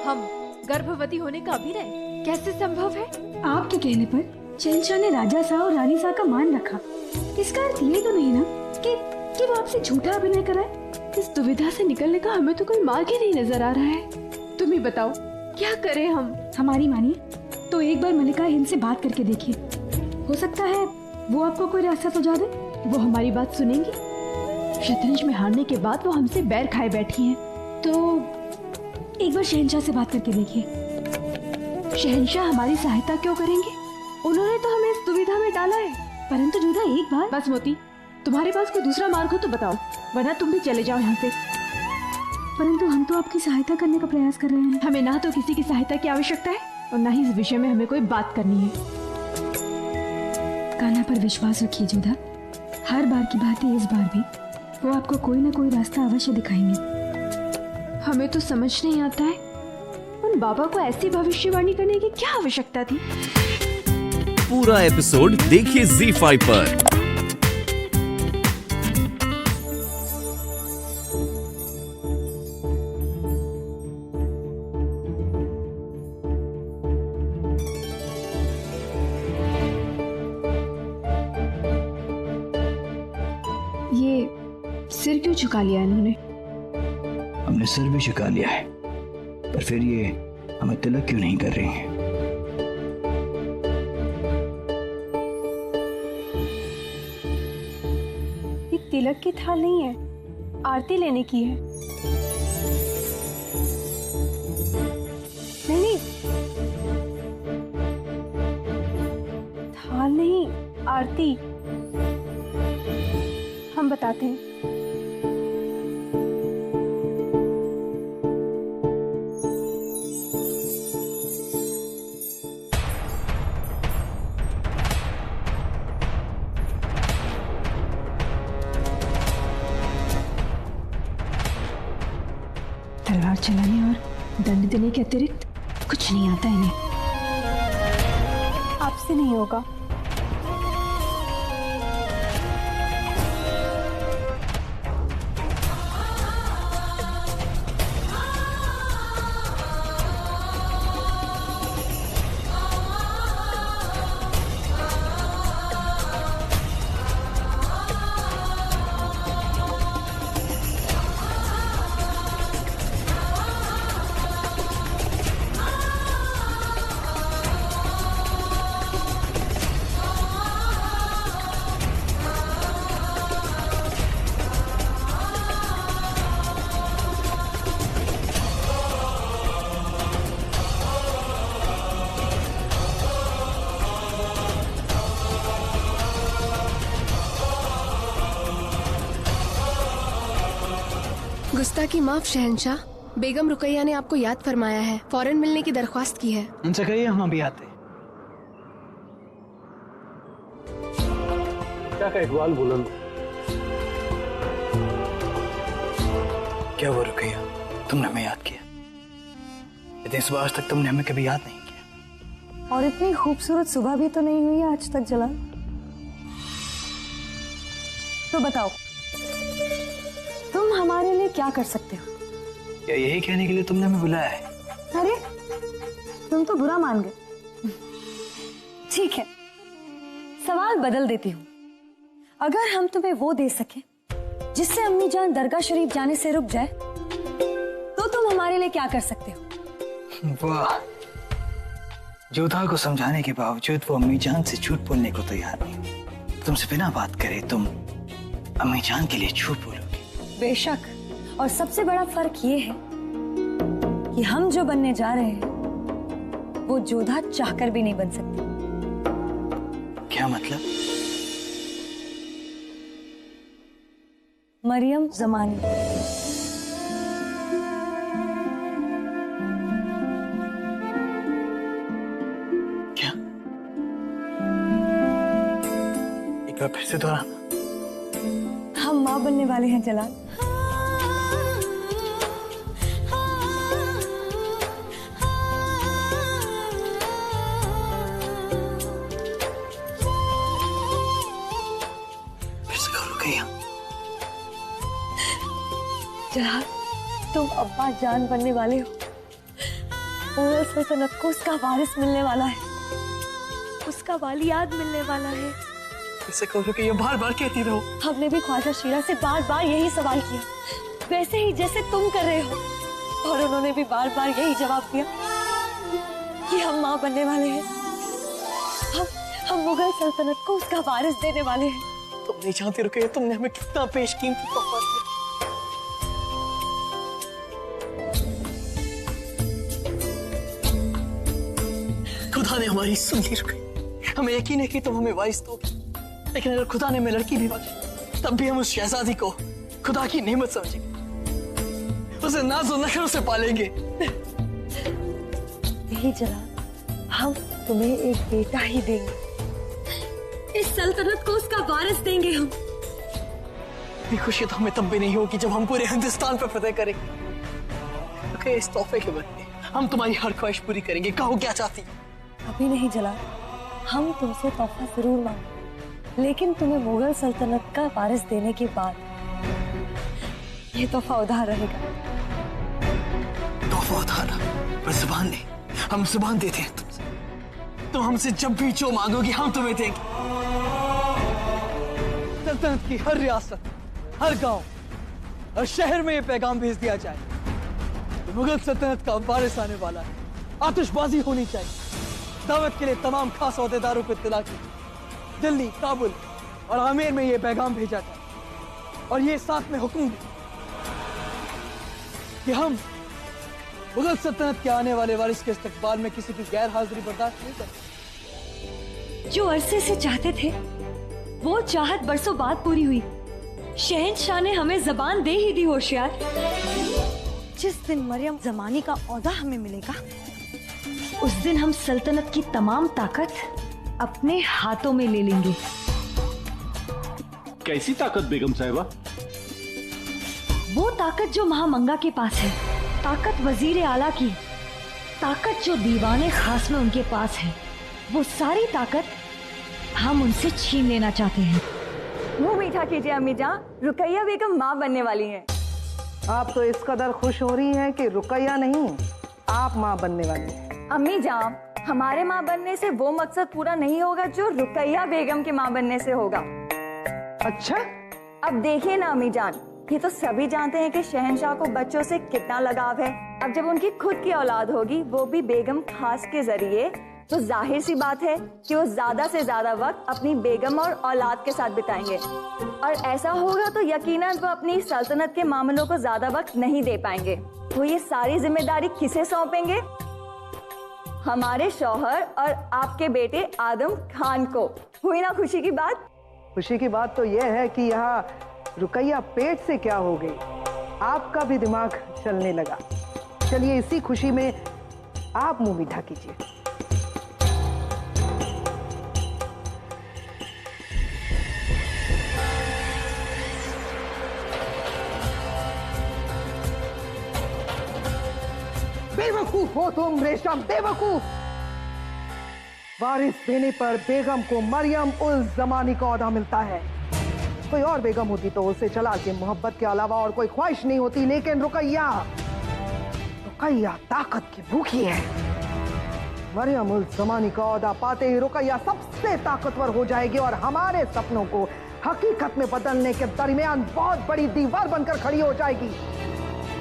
हम गर्भवती होने का अभिनय कैसे संभव है? आपके कहने पर शहंशाह ने राजा साहब और रानी साहब का मान रखा। इसका अर्थ ये तो नहीं ना कि वो आपसे झूठा अभिनय कराए। इस दुविधा से निकलने का हमें तो कोई मार्ग ही नहीं नजर आ रहा है। तुम ही बताओ क्या करें हम? हमारी मानिए तो एक बार मलिका हिंद से बात करके देखिए, हो सकता है वो आपको कोई रास्ता सुझा दे। वो हमारी बात सुनेंगी? शतरंज में हारने के बाद वो हमसे बैर खाए बैठी हैं। तो एक बार शहंशाह से बात करके देखिए। शहंशाह हमारी सहायता क्यों करेंगे? उन्होंने तो हमें इस दुविधा में डाला है। परंतु जोधा एक बार। बस मोती, तुम्हारे पास कोई दूसरा मार्ग हो तो बताओ, वरना तुम भी चले जाओ यहाँ से। परंतु हम तो आपकी सहायता करने का प्रयास कर रहे हैं। हमें ना तो किसी की सहायता की आवश्यकता है और ना ही इस विषय में हमें कोई बात करनी है। कान्हा पर विश्वास रखिए जोधा, हर बार की भांति इस बार भी वो आपको कोई ना कोई रास्ता अवश्य दिखाएंगे। हमें तो समझ नहीं आता है उन बाबा को ऐसी भविष्यवाणी करने की क्या आवश्यकता थी। पूरा एपिसोड देखिए ZEE5 पर। ये सिर क्यों झुका लिया इन्होंने? हमने सिर भी झुका लिया है, पर फिर ये हमें तिलक क्यों नहीं कर रही हैं? ये तिलक की थाल नहीं है, आरती लेने की है। नहीं, थाल नहीं, आरती। हम बताते हैं। तलवार चलाने और दंड देने के अतिरिक्त कुछ नहीं आता इन्हें। आपसे नहीं होगा। गुस्ताखी माफ शहंशाह, बेगम रुकैया ने आपको याद फरमाया है, फौरन मिलने की दरख्वास्त की है। उनसे कहिए हम अभी आते। क्या का इकबाल बुलंद। क्या वो रुकैया, तुमने हमें याद किया? इतनी सुबह आज तक तुमने हमें कभी याद नहीं किया। और इतनी खूबसूरत सुबह भी तो नहीं हुई आज तक जलाल। तो बताओ तुम हमारे लिए क्या कर सकते हो? क्या यही कहने के लिए तुमने हमें बुलाया है? अरे तुम तो बुरा मान गए। ठीक है, सवाल बदल देती हूँ। अगर हम तुम्हें वो दे सके जिससे अम्मी जान दरगाह शरीफ जाने से रुक जाए, तो तुम हमारे लिए क्या कर सकते हो? वाह, जोधा को समझाने के बावजूद वो अम्मी जान से झूठ बोलने को तैयार नहीं। तुमसे बिना बात करे तुम अम्मी जान के लिए झूठ बोलोगी? बेशक, और सबसे बड़ा फर्क ये है कि हम जो बनने जा रहे हैं वो जोधा चाहकर भी नहीं बन सकती। क्या मतलब? मरियम जमानी। क्या? एक बार फिर से दोहराना। हम माँ बनने वाले हैं जलाल। जलाल, तुम अब्बा जान बनने वाले हो। मुगल सल्तनत को उसका वारिस मिलने वाला है, उसका वालियात मिलने वाला है। इसे कहो कि ये बार बार कहती रहो। हमने भी ख्वाजा शीरा से बार बार यही सवाल किया, वैसे ही जैसे तुम कर रहे हो, और उन्होंने भी बार बार यही जवाब दिया कि हम माँ बनने वाले हैं, हम मुगल सल्तनत को उसका वारिस देने वाले हैं। तुम नहीं जानती रुकैया, तुमने हमें कितना पेशकीमती तोहफा दिया। खुदा ने हमारी सुन ली रुकैया, हमें यकीन है कि तुम हमें वारिस दोगे, लेकिन अगर खुदा ने हमें लड़की भी बख्शी तब भी हम उस शहजादी को खुदा की नेमत समझेंगे, उसे नाज़ो नखरों से पालेंगे। यही जला, हम तुम्हें एक बेटा ही देंगे, इस सल्तनत को उसका वारिस देंगे हम। ये खुशी तो हमें तब भी नहीं होगी जब हम पूरे हिंदुस्तान पर फतेह करेंगे। ओके, इस तोहफे के बदले हम तुम्हारी हर ख्वाहिश पूरी करेंगे। कहो क्या चाहती हो? अभी नहीं जला, हम तुमसे तोहफा जरूर मांगेंगे, लेकिन तुम्हें मुगल सल्तनत का वारिस देने के बाद ये तोहफा उधार रहेगा। तोहफा उधार पर जुबान नहीं, हम जुबान देते हैं तुमसे, तुम हमसे जब भी जो मांगोगी हम तुम्हें देंगे। सल्तनत की हर रियासत, हर गांव और शहर में ये पैगाम भेज दिया जाए कि मुगल सल्तनत का वारिस आने वाला है। आतिशबाजी होनी चाहिए। दावत के लिए तमाम खास ओहदेदारों को इत्तला की, दिल्ली, काबुल और आमेर में ये पैगाम भेजा जाए, और ये साथ में हुक्म दिया कि हम मुगल सल्तनत के आने वाले वारिस के इस्तकबाल में किसी की गैर हाजिरी बर्दाश्त नहीं करेंगे। जो अरसे से चाहते थे वो चाहत बरसों बाद पूरी हुई। शहंशाह ने हमें जबान दे ही दी होशियार। जिस दिन मरियम जमानी का ओहदा हमें मिलेगा, उस दिन हम सल्तनत की तमाम ताकत अपने हाथों में ले लेंगे। कैसी ताकत बेगम साहिबा? वो ताकत जो महामंगा के पास है, ताकत वजीर आला की, ताकत जो दीवाने खास में उनके पास है, वो सारी ताकत हम उनसे छीन लेना चाहते हैं। मुंह मीठा कीजिए अम्मी जान, रुकैया बेगम माँ बनने वाली हैं। आप तो इस कदर खुश हो रही हैं कि रुकैया नहीं, आप माँ बनने वाली हैं। अम्मी जान, हमारे माँ बनने से वो मकसद पूरा नहीं होगा जो रुकैया बेगम के माँ बनने से होगा। अच्छा, अब देखिए ना अम्मी जान, ये तो सभी जानते हैं कि शहंशाह को बच्चों से कितना लगाव है। अब जब उनकी खुद की औलाद होगी, वो भी बेगम खास के जरिए, तो जाहिर सी बात है कि वो ज्यादा से ज्यादा वक्त अपनी बेगम और औलाद के साथ बिताएंगे, और ऐसा होगा तो यकीनन वो अपनी सल्तनत के मामलों को ज्यादा वक्त नहीं दे पाएंगे। वो ये सारी जिम्मेदारी किसे सौंपेंगे? हमारे शौहर और आपके बेटे आदम खान को। हुई ना खुशी की बात? खुशी की बात तो यह है कि यहाँ रुकैया पेट से क्या हो गई, आपका भी दिमाग चलने लगा। चलिए इसी खुशी में आप मुंह मीठा कीजिए। बेवकूफ हो तुम रेशम, बेवकूफ। वारिस देने पर बेगम को मरियम उल जमानी का ओहदा मिलता है। कोई और बेगम होती तो उसे जलाल की मोहब्बत के अलावा और कोई ख्वाहिश नहीं होती, लेकिन रुकैया ताकत की भूखी है। मरियम उल जमानी का ओहदा पाते ही रुकैया सबसे ताकतवर हो जाएगी और हमारे सपनों को हकीकत में बदलने के दरमियान बहुत बड़ी दीवार बनकर खड़ी हो जाएगी।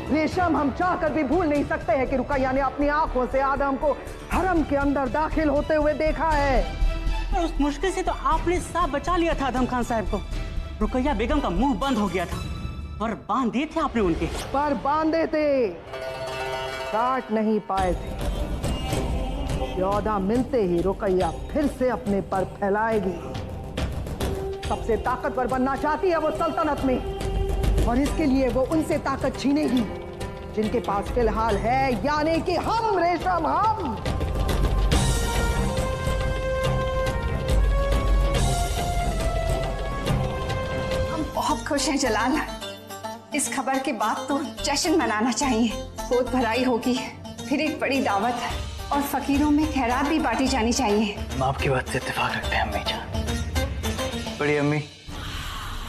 रेशम, हम चाहकर भी भूल नहीं सकते हैं कि रुकैया ने अपनी आंखों से आदम को हरम के अंदर दाखिल होते हुए देखा है। और उस मुश्किल से तो आपने साफ बचा लिया था आदम खान साहब को। रुकैया बेगम का मुंह बंद हो गया था और बांध दिए थे आपने उनके। पर बांधे थे, काट नहीं पाए थे। ओहदा मिलते ही रुकैया फिर से अपने पर फैलाएगी। सबसे ताकतवर बनना चाहती है वो सल्तनत में, और इसके लिए वो उनसे ताकत छीनेगी जिनके पास फिलहाल है, यानी कि हम रेशम, हम। बहुत खुश हैं जलाल, इस खबर के बाद तो जश्न मनाना चाहिए। गोद भराई होगी, फिर एक बड़ी दावत और फकीरों में खैरात भी बांटी जानी चाहिए। हम आपकी बात से इत्तेफाक रखते हैं अम्मी जान। बड़ी अम्मी,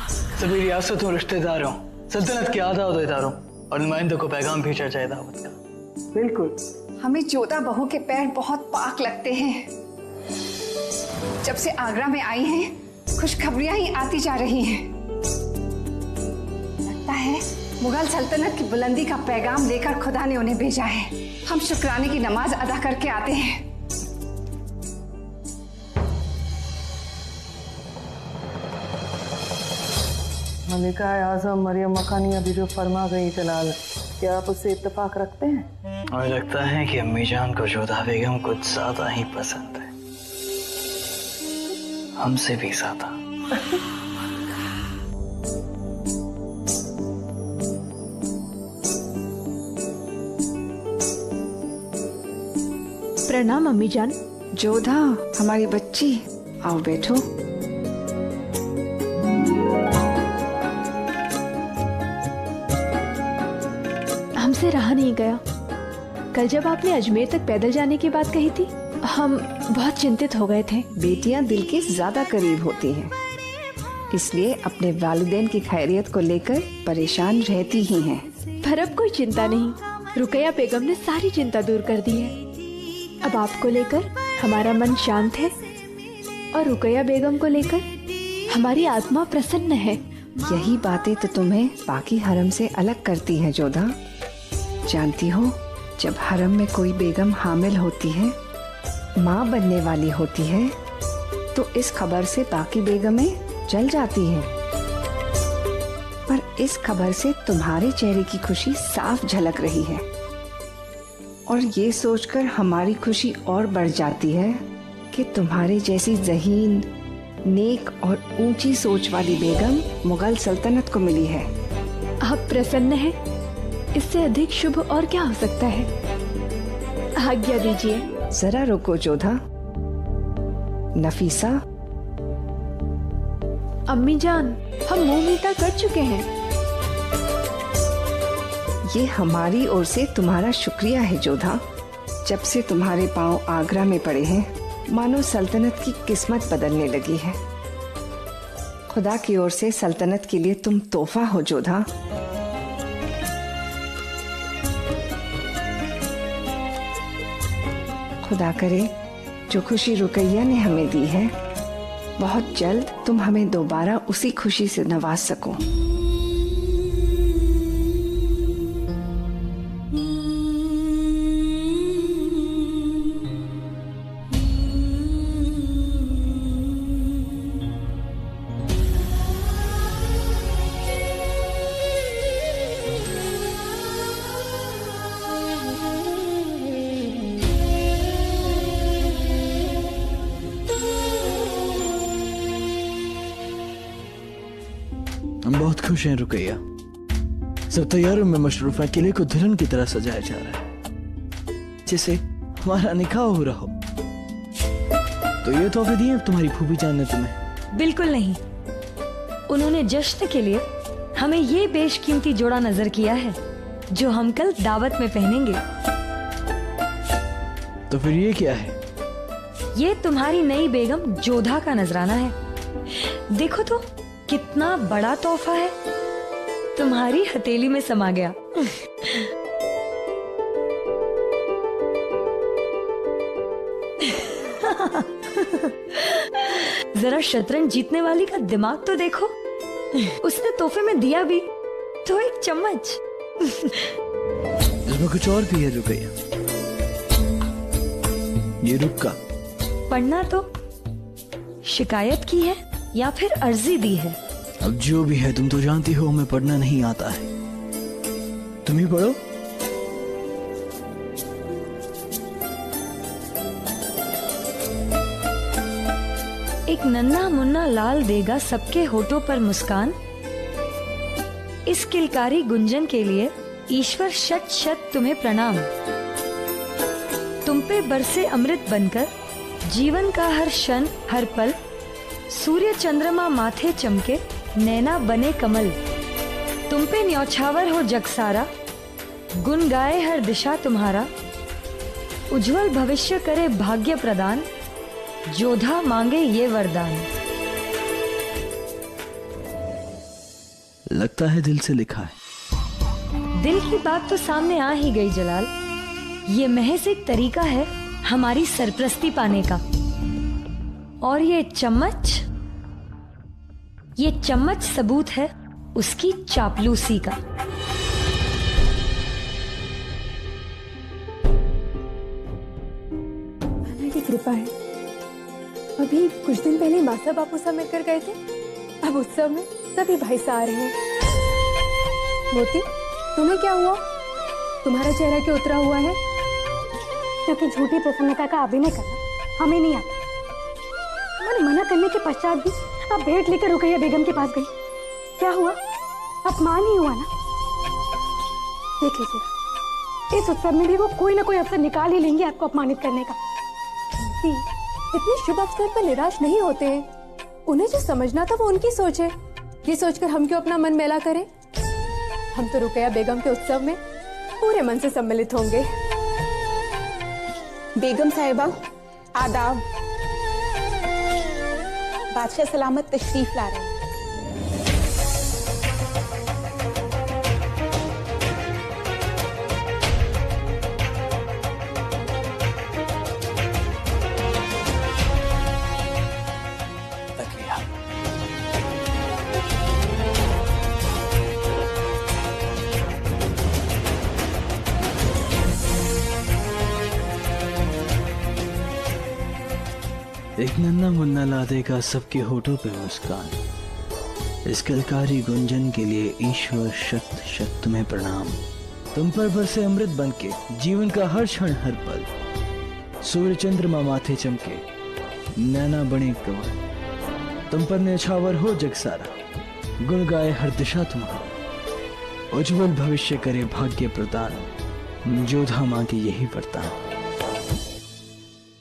सभी रियासतों, रिश्तेदारों, सल्तनत के आधा अहदेदारों और नुमाइंदों को पैगाम भेजा जाए दावत का। बिल्कुल, हमें जोधा बहू के पैर बहुत पाक लगते हैं। जब से आगरा में आई हैं, खुशखबरियां ही आती जा रही हैं। लगता है मुगल सल्तनत की बुलंदी का पैगाम लेकर खुदा ने उन्हें भेजा है। हम शुक्राने की नमाज अदा करके आते हैं। मलिका आजम मरियम मकानी अभी जो फरमा गई जलाल, क्या आप उससे इत्तेफाक रखते हैं? मुझे लगता है कि अम्मी जान को जोधा बेगम कुछ ज्यादा ही पसंद है, हमसे भी ज्यादा। प्रणाम अम्मी जान। जोधा हमारी बच्ची, आओ बैठो। हमसे रहा नहीं गया। कल जब आपने अजमेर तक पैदल जाने की बात कही थी, हम बहुत चिंतित हो गए थे। बेटियां दिल के ज्यादा करीब होती हैं, इसलिए अपने वालिदैन की खैरियत को लेकर परेशान रहती ही हैं। पर अब कोई चिंता नहीं, रुकैया बेगम ने सारी चिंता दूर कर दी है। अब आपको लेकर हमारा मन शांत है और रुकैया बेगम को लेकर हमारी आत्मा प्रसन्न है। यही बातें तो तुम्हें बाकी हरम से अलग करती हैं जोधा। जानती हो, जब हरम में कोई बेगम हामिल होती है, माँ बनने वाली होती है, तो इस खबर से बाकी बेगमें जल जाती हैं। पर इस खबर से तुम्हारे चेहरे की खुशी साफ झलक रही है और ये सोचकर हमारी खुशी और बढ़ जाती है कि तुम्हारे जैसी ज़हीन, नेक और ऊंची सोच वाली बेगम मुगल सल्तनत को मिली है। आप प्रसन्न हैं? इससे अधिक शुभ और क्या हो सकता है? आज्ञा दीजिए। जरा रुको जोधा। नफीसा। अम्मी जान, हम मुंह मीठा कर चुके हैं। ये हमारी ओर से तुम्हारा शुक्रिया है जोधा। जब से तुम्हारे पांव आगरा में पड़े हैं, मानो सल्तनत की किस्मत बदलने लगी है। खुदा की ओर से सल्तनत के लिए तुम तोहफा हो जोधा। खुदा करे जो खुशी रुकैया ने हमें दी है, बहुत जल्द तुम हमें दोबारा उसी खुशी से नवाज सको। हम बहुत खुश हैं रुकैया। सब तैयारों में मशरूफ है। किले को दुल्हन की तरह सजाया जा रहा है, जैसे हमारा निकाह हो रहा हो। तो ये तोहफे दिए तुम्हारी फूफी जान ने तुम्हें? बिल्कुल नहीं, उन्होंने जश्न के लिए हमें ये बेशकीमती जोड़ा नजर किया है जो हम कल दावत में पहनेंगे। तो फिर ये क्या है? ये तुम्हारी नई बेगम जोधा का नजराना है। देखो तो कितना बड़ा तोहफा है, तुम्हारी हथेली में समा गया। जरा शतरंज जीतने वाली का दिमाग तो देखो, उसने तोहफे में दिया भी तो एक चम्मच। इसमें कुछ और भी है रुकैया। ये रुक्का पढ़ना तो शिकायत की है या फिर अर्जी दी है? अब जो भी है, तुम तो जानती हो हमें पढ़ना नहीं आता है। तुम ही पढ़ो। एक नन्हा मुन्ना लाल देगा सबके होठों पर मुस्कान। इस किलकारी गुंजन के लिए ईश्वर शत शत तुम्हें प्रणाम। तुम पे बरसे अमृत बनकर जीवन का हर क्षण हर पल, सूर्य चंद्रमा माथे चमके नैना बने कमल। तुम पे न्यौछावर हो जग सारा, गुन गाए हर दिशा तुम्हारा। उज्जवल भविष्य करे भाग्य प्रदान, जोधा मांगे ये वरदान। लगता है दिल से लिखा है। दिल की बात तो सामने आ ही गई जलाल। ये महज एक तरीका है हमारी सरप्रस्ती पाने का। और ये चम्मच सबूत है उसकी चापलूसी का। की कृपा है। अभी कुछ दिन पहले मासा बापू सब मिलकर गए थे, अब उत्सव में सभी भाई सा आ रहे हैं। मोती, तुम्हें क्या हुआ? तुम्हारा चेहरा क्यों उतरा हुआ है? क्योंकि झूठी प्रसन्नता का अभिनय करना हमें नहीं आता। मैंने मना करने के पश्चात भी अब भेंट लेकर रुकैया बेगम के पास गई। क्या हुआ? अपमान ही हुआ ना। देख लीजिएगा, इस उत्सव में भी वो कोई ना कोई अवसर निकाल ही लेंगे आपको अपमानित करने का। इतने शुभ अवसर पर निराश नहीं होते हैं। उन्हें जो समझना था वो उनकी सोच है। ये सोचकर हम क्यों अपना मन मैला करें? हम तो रुकैया बेगम के उत्सव में पूरे मन से सम्मिलित होंगे। बेगम साहिबा, आदाब। बादशाह सलामत तशरीफ ला रहे हैं। एक नन्ना मुन्ना ला देगा सबके होठों पे मुस्कान। इस कलकारी गुंजन के लिए ईश्वर शत शत तुम्हें प्रणाम। तुम पर बरसे अमृत बनके जीवन का हर क्षण हर पल। सूर्य चंद्रमा माथे चमके, नैना बने कंवल। तुम पर न्यौछावर हो जग सारा, गुण गाए हर दिशा तुम्हारा। उज्जवल भविष्य करे भाग्य प्रदान, जोधा मां के यही वरदान।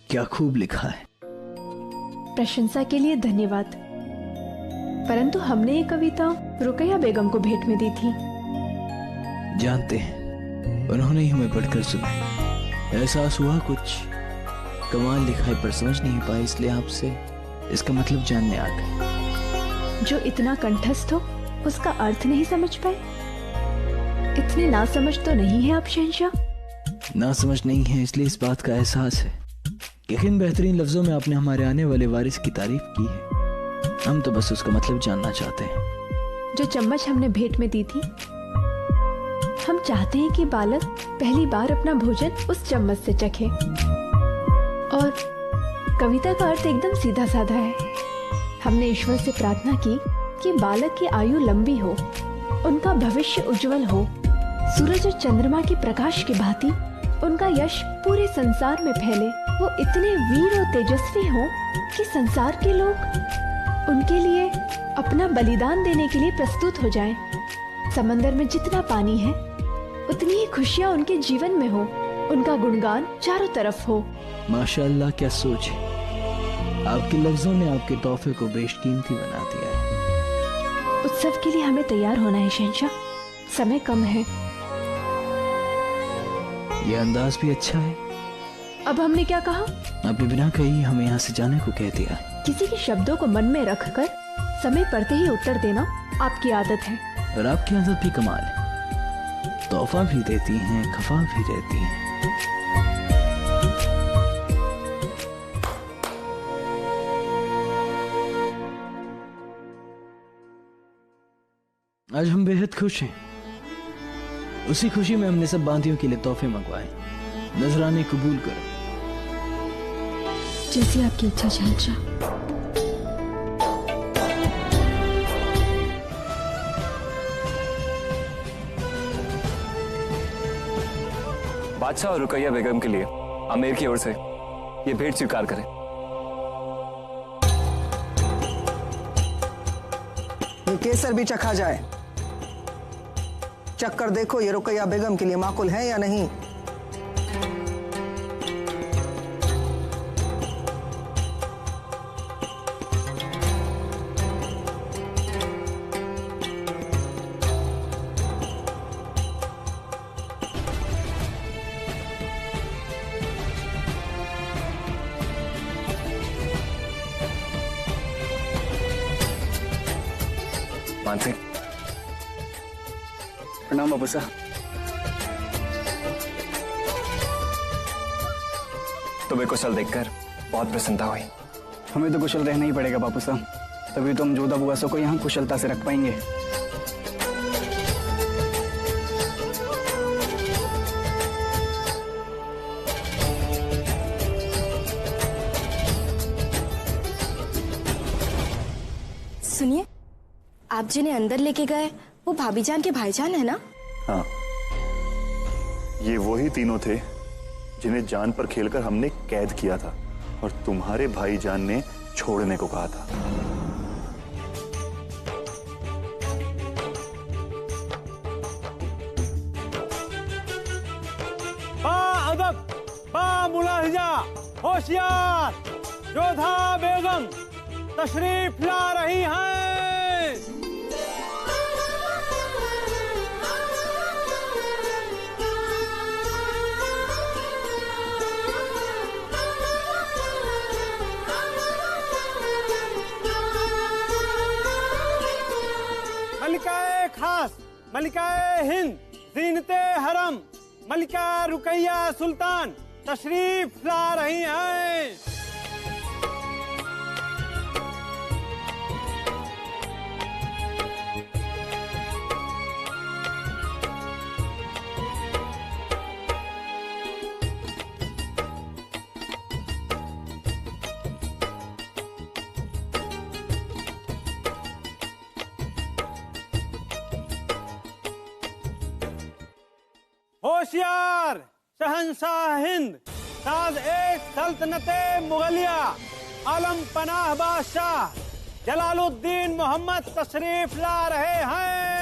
क्या खूब लिखा है। प्रशंसा के लिए धन्यवाद, परंतु हमने ये कविता रुकैया बेगम को भेंट में दी थी। जानते हैं, उन्होंने ही हमें पढ़कर सुनाई। एहसास हुआ कुछ कमाल लिखा है पर समझ नहीं पाए, इसलिए आपसे इसका मतलब जानने आ गए। जो इतना कंठस्थ हो उसका अर्थ नहीं समझ पाए? इतने नासमझ तो नहीं है आप शहंशाह? नासमझ नहीं है, इसलिए इस बात का एहसास है। यकीन बेहतरीन लफ्जों में आपने हमारे आने वाले वारिस की तारीफ की है। हम तो बस उसका मतलब जानना चाहते हैं। जो चम्मच हमने भेंट में दी थी, हम चाहते हैं कि बालक पहली बार अपना भोजन उस चम्मच से चखे। और कविता का अर्थ एकदम सीधा साधा है। हमने ईश्वर से प्रार्थना की कि बालक की आयु लंबी हो, उनका भविष्य उज्जवल हो, सूरज और चंद्रमा के प्रकाश की भांति उनका यश पूरे संसार में फैले। वो इतने वीर और तेजस्वी हों कि संसार के लोग उनके लिए अपना बलिदान देने के लिए प्रस्तुत हो जाएं। समंदर में जितना पानी है उतनी ही खुशियां उनके जीवन में हो, उनका गुणगान चारों तरफ हो। माशाअल्लाह, क्या सोच है। आपके लफ्जों ने आपके तोहफे को बेशकीमती बना दिया है। उत्सव के लिए हमें तैयार होना है शहंशाह, समय कम है। ये अंदाज भी अच्छा है। अब हमने क्या कहा? आपने बिना कही हमें यहाँ से जाने को कह दिया। किसी के शब्दों को मन में रखकर समय पड़ते ही उत्तर देना आपकी आदत है। और आपकी आदत भी कमाल है। तोहफा भी देती हैं, खफा भी रहती हैं। आज हम बेहद खुश हैं। उसी खुशी में हमने सब बांधियों के लिए तोहफे मंगवाए। नजराने कबूल करो। जैसी आपकी इच्छा शहंशाह। बादशाह और रुकैया बेगम के लिए आमेर की ओर से ये भेंट स्वीकार करें। ये केसर भी चखा जाए। चक्कर देखो ये रुकैया बेगम के लिए माकूल है या नहीं। मानसी, प्रणाम बाबू साहब। तुम्हें कुशल देखकर बहुत प्रसन्नता हुई। हमें तो कुशल रहना ही पड़ेगा बापू साहब, तभी तो हम जोधा बुआसों को यहाँ कुशलता से रख पाएंगे। सुनिए, आप जिन्हें अंदर लेके गए वो भाभी जान के भाईजान है ना? हाँ, ये वही तीनों थे जिन्हें जान पर खेलकर हमने कैद किया था और तुम्हारे भाईजान ने छोड़ने को कहा था। अदब, मुलाहिजा, होशियार, जोधा बेगम तशरीफ ला रही हैं। मलिकाए खास, मलिकाए हिंद, जीनते हरम, मलिका रुकैया सुल्तान तशरीफ ला रही हैं। होशियार, शहंशाह हिंद, ताज एक सल्तनते मुगलिया, आलम पनाह बादशाह जलालुद्दीन मोहम्मद तशरीफ ला रहे हैं।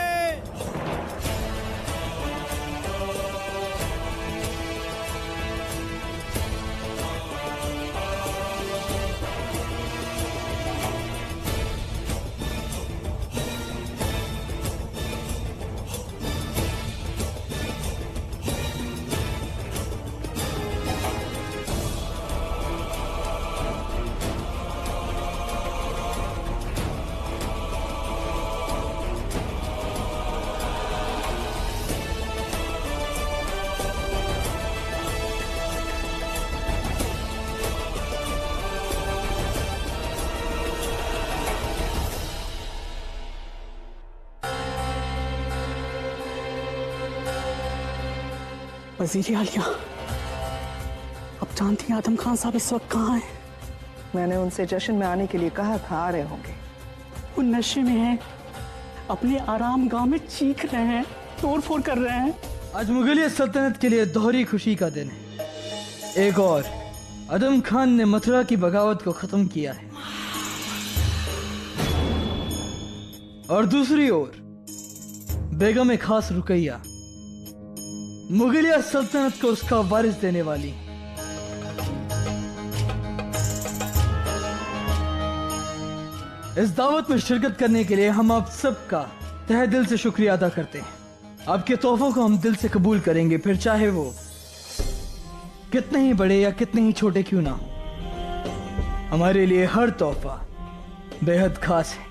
वज़ीर आलिया, अब जानती हैं आदम खान साहब इस वक्त कहाँ हैं? मैंने उनसे जश्न में आने के लिए कहा था, आ रहे होंगे। वो नशे में हैं, अपने आराम गांव में चीख रहे हैं, तोड़ फोड़ कर रहे हैं। आज मुगलिया सल्तनत के लिए दोहरी खुशी का दिन है। एक और, आदम खान ने मथुरा की बगावत को खत्म किया है, और दूसरी ओर बेगम खास रुकैया मुगलिया सल्तनत को उसका वारिस देने वाली। इस दावत में शिरकत करने के लिए हम आप सबका तहे दिल से शुक्रिया अदा करते हैं। आपके तोहफों को हम दिल से कबूल करेंगे, फिर चाहे वो कितने ही बड़े या कितने ही छोटे क्यों ना हो। हमारे लिए हर तोहफा बेहद खास है।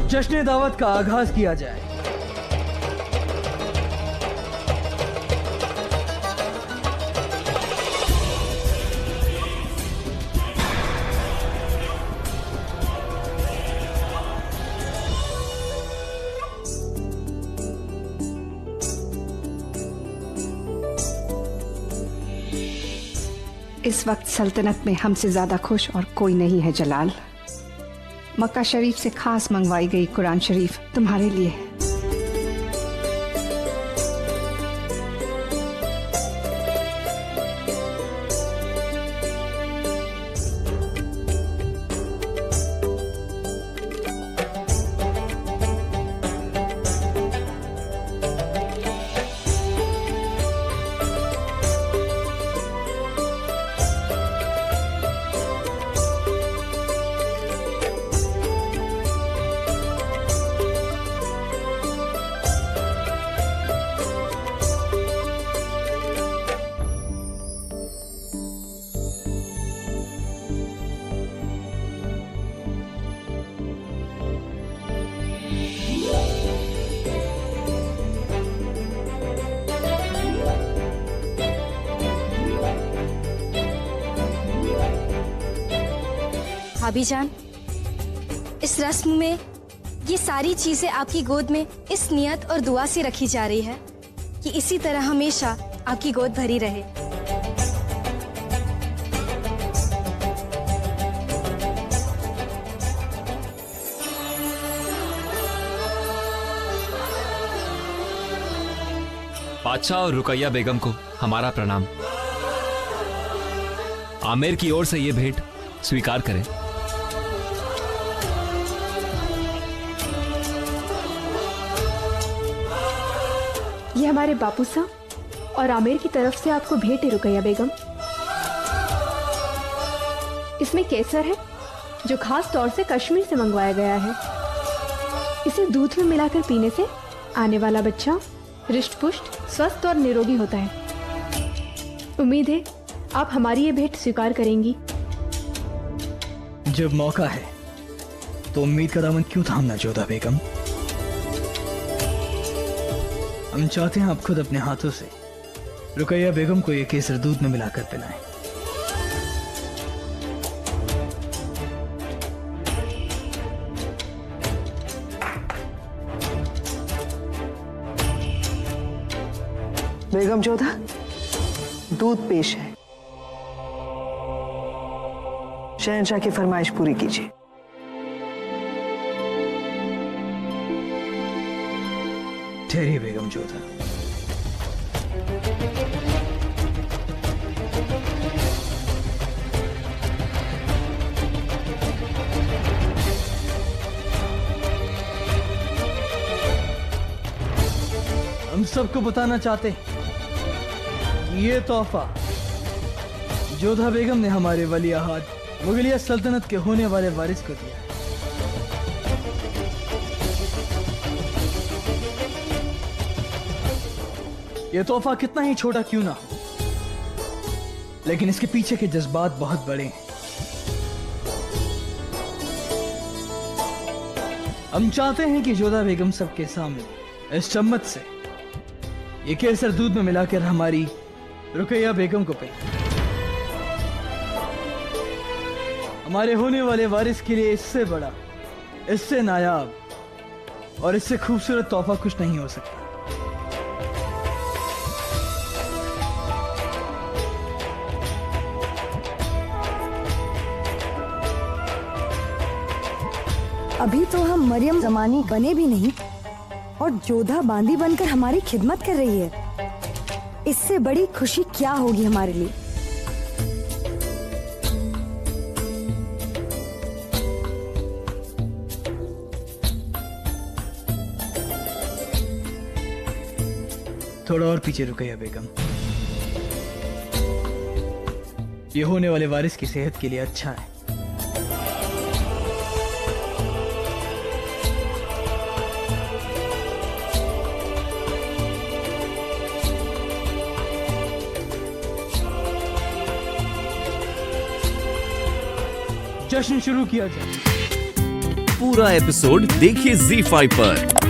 जश्न दावत का आगाज किया जाए। इस वक्त सल्तनत में हमसे ज्यादा खुश और कोई नहीं है जलाल। मक्का शरीफ से खास मंगवाई गई कुरान शरीफ तुम्हारे लिए है। भाभी जान, इस रस्म में ये सारी चीजें आपकी गोद में इस नियत और दुआ से रखी जा रही है कि इसी तरह हमेशा आपकी गोद भरी रहे। बादशाह और रुकैया बेगम को हमारा प्रणाम। आमिर की ओर से ये भेंट स्वीकार करें। ये हमारे बापू साहब और आमिर की तरफ से आपको भेंट है रुकैया बेगम। इसमें केसर है जो खास तौर से कश्मीर से मंगवाया गया है। इसे दूध में मिलाकर पीने से आने वाला बच्चा हृष्ट पुष्ट, स्वस्थ और निरोगी होता है। उम्मीद है आप हमारी ये भेंट स्वीकार करेंगी। जब मौका है तो उम्मीद का दामन क्यों थामना जोधा बेगम। हम चाहते हैं आप खुद अपने हाथों से रुकैया बेगम को ये केसर दूध में मिलाकर पिलाएं। बेगम जोधा, दूध पेश है। शहंशाह की फरमाइश पूरी कीजिए। ठहरिए बेगम जोधा। हम सबको बताना चाहते हैं कि ये तोहफा जोधा बेगम ने हमारे वली अहद मुगलिया सल्तनत के होने वाले वारिस को दिया है। ये तोहफा कितना ही छोटा क्यों ना हो, लेकिन इसके पीछे के जज्बात बहुत बड़े हैं। हम चाहते हैं कि जोधा बेगम सबके सामने इस चम्मच से ये केसर दूध में मिलाकर हमारी रुकैया बेगम को पिलाएं। हमारे होने वाले वारिस के लिए इससे बड़ा, इससे नायाब और इससे खूबसूरत तोहफा कुछ नहीं हो सकता। अभी तो हम मरियम जमानी बने भी नहीं और जोधा बांदी बनकर हमारी खिदमत कर रही है। इससे बड़ी खुशी क्या होगी हमारे लिए। थोड़ा और पीछे रुकैया बेगम। ये होने वाले वारिस की सेहत के लिए अच्छा है। जश्न शुरू किया जाए। पूरा एपिसोड देखिए ZEE5 पर।